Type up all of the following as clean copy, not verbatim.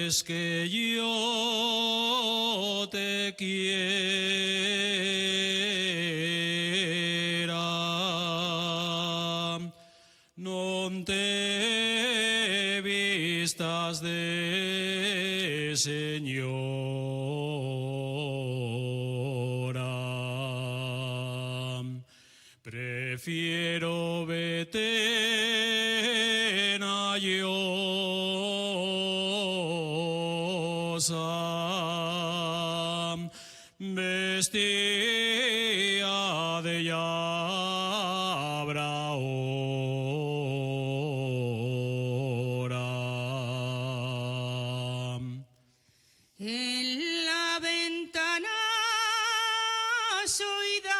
quieres que yo te quiera, non te vistas de señora. Prefiero vetena llosa, vestida de llabra hora. En la ventana soy dama,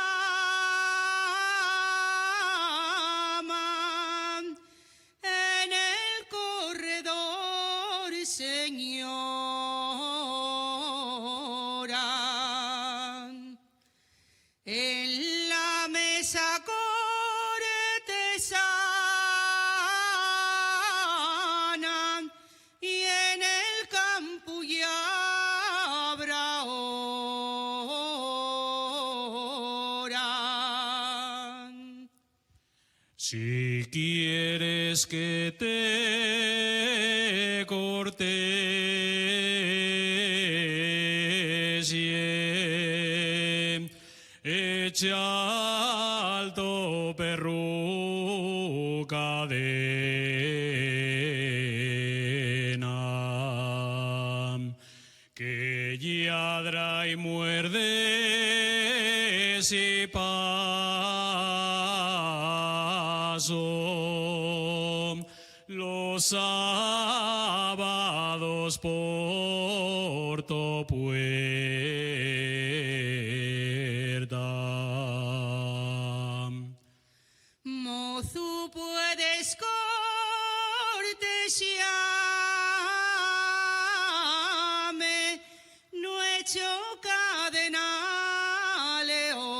en el corredor señora, en la mesa cortesana y en el campo ya habrá hora. Si quieres que te cortesie, echa alto perruca cadena, que lladra y muerde si paso los sábados por tu puerta. Mozo, puedes cortesiarme, no he hecho cadena león.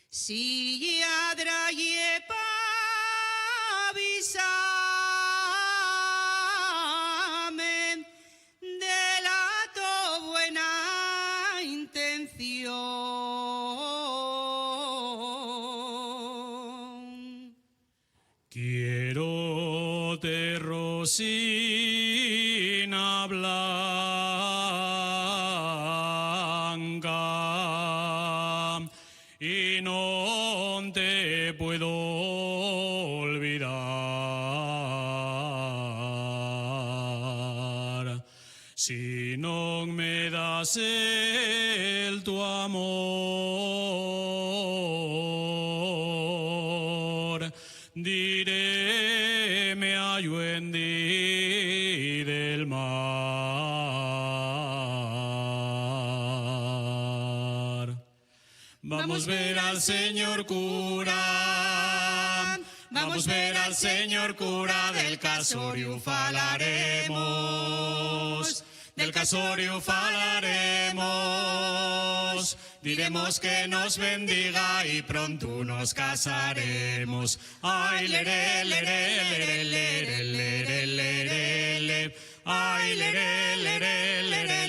Si lladra y avísame, delato buena intención. Quiero te rosina blanca y no te puedo olvidar si no me das el tu amor. Diré me hallo en di del mar. Vamos ver al señor cura, vamos ver al señor cura, del casorio falaremos, del casorio falaremos. Diremos que nos bendiga y pronto nos casaremos. Ay, leré, leré, leré, leré, leré, leré, leré. Ay, leré, leré, leré.